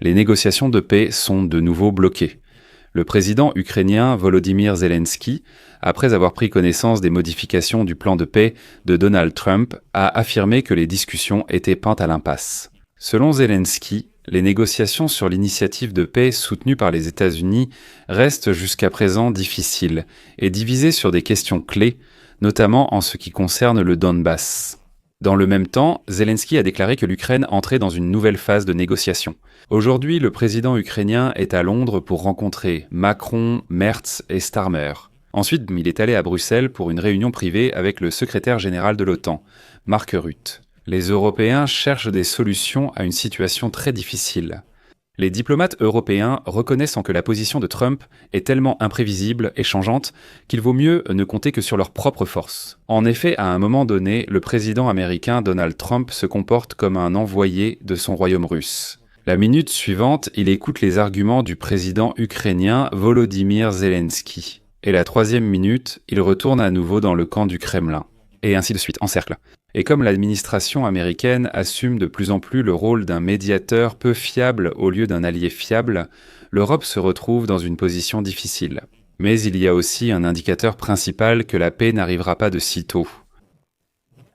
les négociations de paix sont de nouveau bloquées. Le président ukrainien Volodymyr Zelensky, après avoir pris connaissance des modifications du plan de paix de Donald Trump, a affirmé que les discussions étaient peintes à l'impasse. Selon Zelensky, les négociations sur l'initiative de paix soutenue par les États-Unis restent jusqu'à présent difficiles et divisées sur des questions clés, notamment en ce qui concerne le Donbass. Dans le même temps, Zelensky a déclaré que l'Ukraine entrait dans une nouvelle phase de négociation. Aujourd'hui, le président ukrainien est à Londres pour rencontrer Macron, Merz et Starmer. Ensuite, il est allé à Bruxelles pour une réunion privée avec le secrétaire général de l'OTAN, Mark Rutte. Les Européens cherchent des solutions à une situation très difficile. Les diplomates européens reconnaissent que la position de Trump est tellement imprévisible et changeante qu'il vaut mieux ne compter que sur leurs propres forces. En effet, à un moment donné, le président américain Donald Trump se comporte comme un envoyé de son royaume russe. La minute suivante, il écoute les arguments du président ukrainien Volodymyr Zelensky. Et la troisième minute, il retourne à nouveau dans le camp du Kremlin. Et ainsi de suite, en cercle. Et comme l'administration américaine assume de plus en plus le rôle d'un médiateur peu fiable au lieu d'un allié fiable, l'Europe se retrouve dans une position difficile. Mais il y a aussi un indicateur principal que la paix n'arrivera pas de sitôt.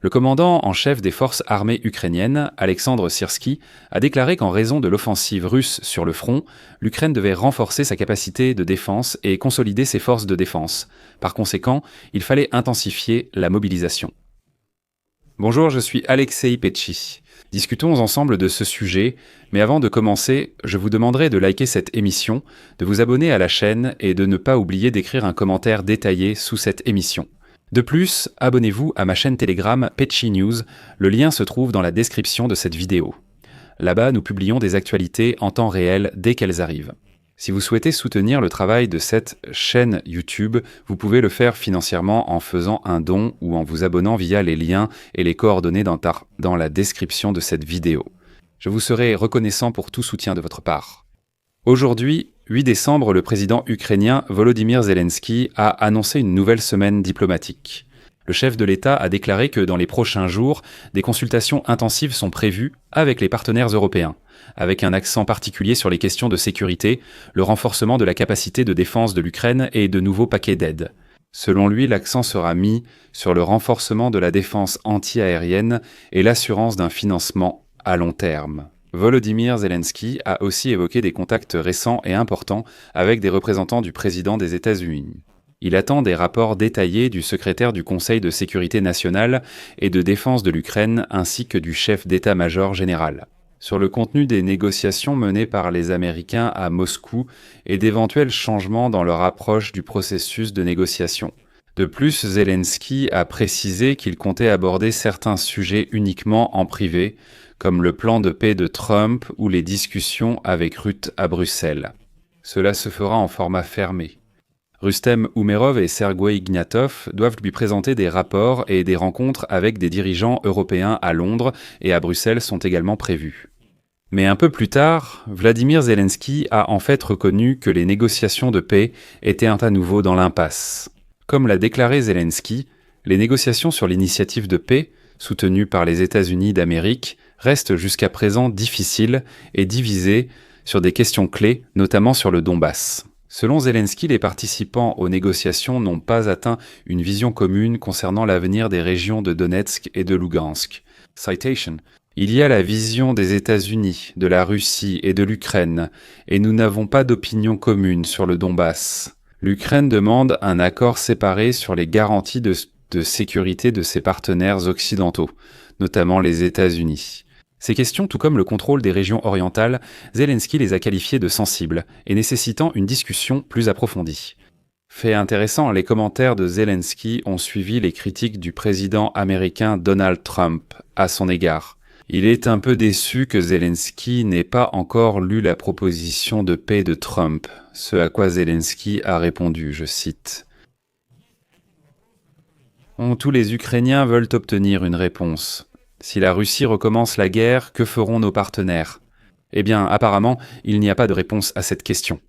Le commandant en chef des forces armées ukrainiennes, Alexandre Syrsky, a déclaré qu'en raison de l'offensive russe sur le front, l'Ukraine devait renforcer sa capacité de défense et consolider ses forces de défense. Par conséquent, il fallait intensifier la mobilisation. Bonjour, je suis Alexei Petchi. Discutons ensemble de ce sujet, mais avant de commencer, je vous demanderai de liker cette émission, de vous abonner à la chaîne et de ne pas oublier d'écrire un commentaire détaillé sous cette émission. De plus, abonnez-vous à ma chaîne Telegram Petchi News, le lien se trouve dans la description de cette vidéo. Là-bas, nous publions des actualités en temps réel dès qu'elles arrivent. Si vous souhaitez soutenir le travail de cette chaîne YouTube, vous pouvez le faire financièrement en faisant un don ou en vous abonnant via les liens et les coordonnées dans la description de cette vidéo. Je vous serai reconnaissant pour tout soutien de votre part. Aujourd'hui, 8 décembre, le président ukrainien Volodymyr Zelensky a annoncé une nouvelle semaine diplomatique. Le chef de l'État a déclaré que dans les prochains jours, des consultations intensives sont prévues avec les partenaires européens, avec un accent particulier sur les questions de sécurité, le renforcement de la capacité de défense de l'Ukraine et de nouveaux paquets d'aide. Selon lui, l'accent sera mis sur le renforcement de la défense anti-aérienne et l'assurance d'un financement à long terme. Volodymyr Zelensky a aussi évoqué des contacts récents et importants avec des représentants du président des États-Unis. Il attend des rapports détaillés du secrétaire du Conseil de sécurité nationale et de défense de l'Ukraine ainsi que du chef d'état-major général sur le contenu des négociations menées par les Américains à Moscou et d'éventuels changements dans leur approche du processus de négociation. De plus, Zelensky a précisé qu'il comptait aborder certains sujets uniquement en privé, comme le plan de paix de Trump ou les discussions avec Rutte à Bruxelles. Cela se fera en format fermé. Rustem Umerov et Sergueï Ignatov doivent lui présenter des rapports et des rencontres avec des dirigeants européens à Londres et à Bruxelles sont également prévues. Mais un peu plus tard, Vladimir Zelensky a en fait reconnu que les négociations de paix étaient à nouveau dans l'impasse. Comme l'a déclaré Zelensky, les négociations sur l'initiative de paix, soutenues par les États-Unis d'Amérique, restent jusqu'à présent difficiles et divisées sur des questions clés, notamment sur le Donbass. Selon Zelensky, les participants aux négociations n'ont pas atteint une vision commune concernant l'avenir des régions de Donetsk et de Lugansk. Citation. Il y a la vision des États-Unis, de la Russie et de l'Ukraine, et nous n'avons pas d'opinion commune sur le Donbass. L'Ukraine demande un accord séparé sur les garanties de sécurité de ses partenaires occidentaux, notamment les États-Unis. Ces questions, tout comme le contrôle des régions orientales, Zelensky les a qualifiées de sensibles et nécessitant une discussion plus approfondie. Fait intéressant, les commentaires de Zelensky ont suivi les critiques du président américain Donald Trump à son égard. Il est un peu déçu que Zelensky n'ait pas encore lu la proposition de paix de Trump, ce à quoi Zelensky a répondu, je cite. Tous les Ukrainiens veulent obtenir une réponse. Si la Russie recommence la guerre, que feront nos partenaires ? Eh bien, apparemment, il n'y a pas de réponse à cette question.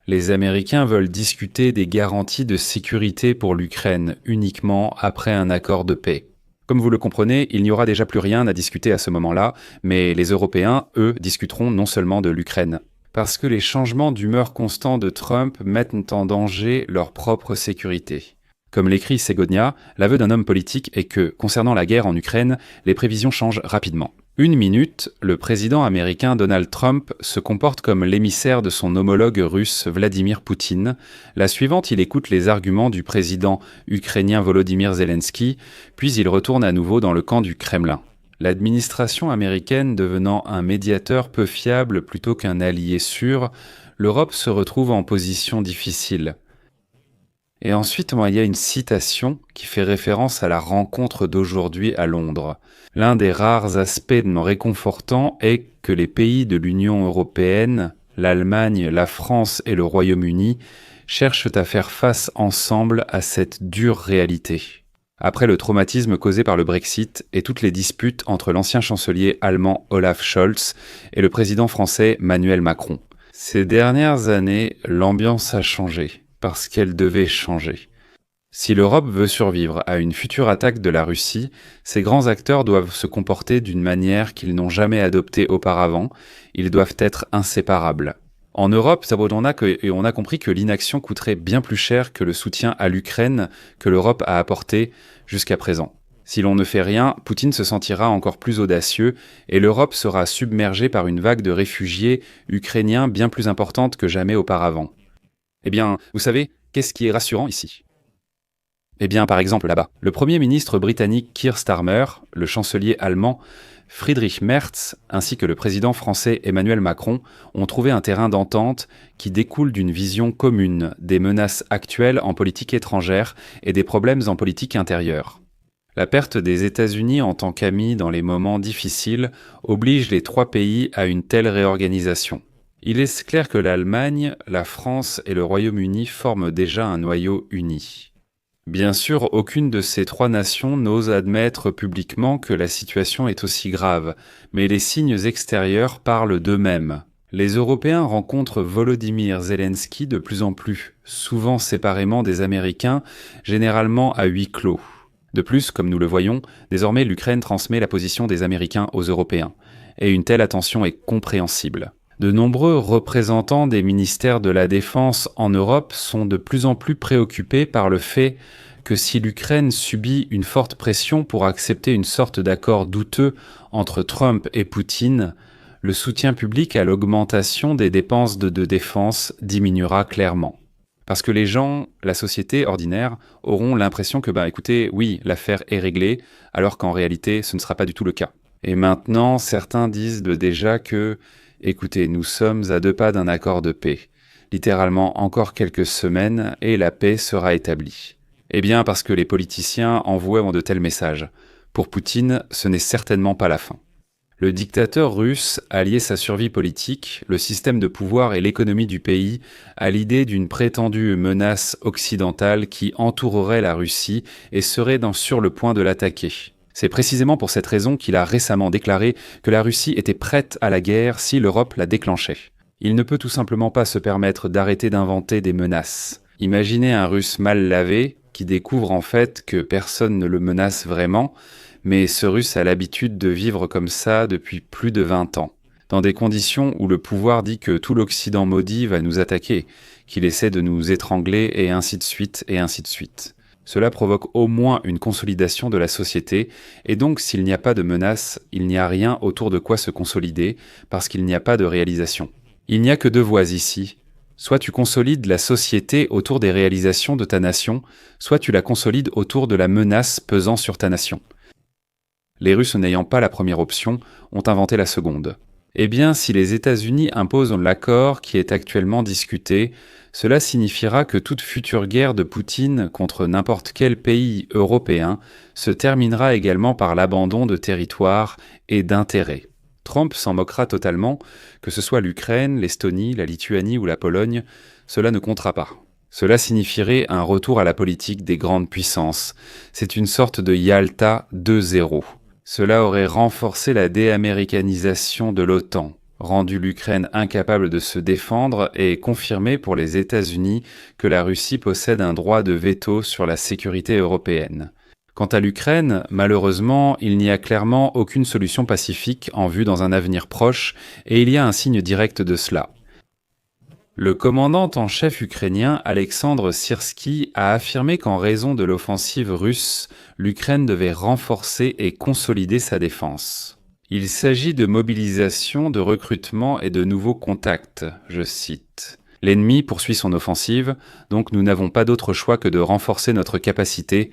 Les Américains veulent discuter des garanties de sécurité pour l'Ukraine uniquement après un accord de paix. Comme vous le comprenez, il n'y aura déjà plus rien à discuter à ce moment-là, mais les Européens, eux, discuteront non seulement de l'Ukraine. Parce que les changements d'humeur constants de Trump mettent en danger leur propre sécurité. Comme l'écrit Segodnia, l'aveu d'un homme politique est que, concernant la guerre en Ukraine, les prévisions changent rapidement. Une minute, le président américain Donald Trump se comporte comme l'émissaire de son homologue russe Vladimir Poutine. La suivante, il écoute les arguments du président ukrainien Volodymyr Zelensky, puis il retourne à nouveau dans le camp du Kremlin. L'administration américaine devenant un médiateur peu fiable plutôt qu'un allié sûr, l'Europe se retrouve en position difficile. Et ensuite, il y a une citation qui fait référence à la rencontre d'aujourd'hui à Londres. L'un des rares aspects réconfortants est que les pays de l'Union européenne, l'Allemagne, la France et le Royaume-Uni, cherchent à faire face ensemble à cette dure réalité. Après le traumatisme causé par le Brexit et toutes les disputes entre l'ancien chancelier allemand Olaf Scholz et le président français Emmanuel Macron. Ces dernières années, l'ambiance a changé. Parce qu'elle devait changer. Si l'Europe veut survivre à une future attaque de la Russie, ces grands acteurs doivent se comporter d'une manière qu'ils n'ont jamais adoptée auparavant. Ils doivent être inséparables. En Europe, on a compris que l'inaction coûterait bien plus cher que le soutien à l'Ukraine que l'Europe a apporté jusqu'à présent. Si l'on ne fait rien, Poutine se sentira encore plus audacieux et l'Europe sera submergée par une vague de réfugiés ukrainiens bien plus importante que jamais auparavant. Eh bien, vous savez, qu'est-ce qui est rassurant ici ? Eh bien, par exemple, là-bas, le Premier ministre britannique Keir Starmer, le chancelier allemand Friedrich Merz, ainsi que le président français Emmanuel Macron ont trouvé un terrain d'entente qui découle d'une vision commune des menaces actuelles en politique étrangère et des problèmes en politique intérieure. La perte des États-Unis en tant qu'amis dans les moments difficiles oblige les trois pays à une telle réorganisation. Il est clair que l'Allemagne, la France et le Royaume-Uni forment déjà un noyau uni. Bien sûr, aucune de ces trois nations n'ose admettre publiquement que la situation est aussi grave, mais les signes extérieurs parlent d'eux-mêmes. Les Européens rencontrent Volodymyr Zelensky de plus en plus, souvent séparément des Américains, généralement à huis clos. De plus, comme nous le voyons, désormais l'Ukraine transmet la position des Américains aux Européens, et une telle attention est compréhensible. De nombreux représentants des ministères de la Défense en Europe sont de plus en plus préoccupés par le fait que si l'Ukraine subit une forte pression pour accepter une sorte d'accord douteux entre Trump et Poutine, le soutien public à l'augmentation des dépenses de défense diminuera clairement. Parce que les gens, la société ordinaire, auront l'impression que, écoutez, oui, l'affaire est réglée, alors qu'en réalité, ce ne sera pas du tout le cas. Et maintenant, certains disent déjà que écoutez, nous sommes à 2 pas d'un accord de paix. Littéralement encore quelques semaines et la paix sera établie. Eh bien parce que les politiciens envoient de tels messages. Pour Poutine, ce n'est certainement pas la fin. Le dictateur russe a lié sa survie politique, le système de pouvoir et l'économie du pays à l'idée d'une prétendue menace occidentale qui entourerait la Russie et serait sur le point de l'attaquer. C'est précisément pour cette raison qu'il a récemment déclaré que la Russie était prête à la guerre si l'Europe la déclenchait. Il ne peut tout simplement pas se permettre d'arrêter d'inventer des menaces. Imaginez un Russe mal lavé qui découvre en fait que personne ne le menace vraiment, mais ce Russe a l'habitude de vivre comme ça depuis plus de 20 ans, dans des conditions où le pouvoir dit que tout l'Occident maudit va nous attaquer, qu'il essaie de nous étrangler et ainsi de suite et ainsi de suite. Cela provoque au moins une consolidation de la société, et donc s'il n'y a pas de menace, il n'y a rien autour de quoi se consolider, parce qu'il n'y a pas de réalisation. Il n'y a que 2 voies ici. Soit tu consolides la société autour des réalisations de ta nation, soit tu la consolides autour de la menace pesant sur ta nation. Les Russes n'ayant pas la première option, ont inventé la seconde. Eh bien, si les États-Unis imposent l'accord qui est actuellement discuté, cela signifiera que toute future guerre de Poutine contre n'importe quel pays européen se terminera également par l'abandon de territoires et d'intérêts. Trump s'en moquera totalement, que ce soit l'Ukraine, l'Estonie, la Lituanie ou la Pologne, cela ne comptera pas. Cela signifierait un retour à la politique des grandes puissances. C'est une sorte de Yalta 2.0. Cela aurait renforcé la déaméricanisation de l'OTAN, rendu l'Ukraine incapable de se défendre et confirmé pour les États-Unis que la Russie possède un droit de veto sur la sécurité européenne. Quant à l'Ukraine, malheureusement, il n'y a clairement aucune solution pacifique en vue dans un avenir proche, et il y a un signe direct de cela. Le commandant en chef ukrainien Alexandre Syrsky a affirmé qu'en raison de l'offensive russe, l'Ukraine devait renforcer et consolider sa défense. Il s'agit de mobilisation, de recrutement et de nouveaux contacts, je cite. L'ennemi poursuit son offensive, donc nous n'avons pas d'autre choix que de renforcer notre capacité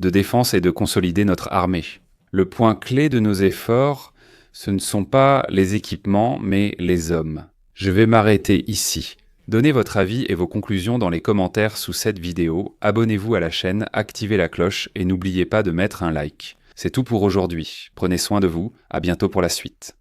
de défense et de consolider notre armée. Le point clé de nos efforts, ce ne sont pas les équipements, mais les hommes. Je vais m'arrêter ici. Donnez votre avis et vos conclusions dans les commentaires sous cette vidéo, abonnez-vous à la chaîne, activez la cloche et n'oubliez pas de mettre un like. C'est tout pour aujourd'hui. Prenez soin de vous, à bientôt pour la suite.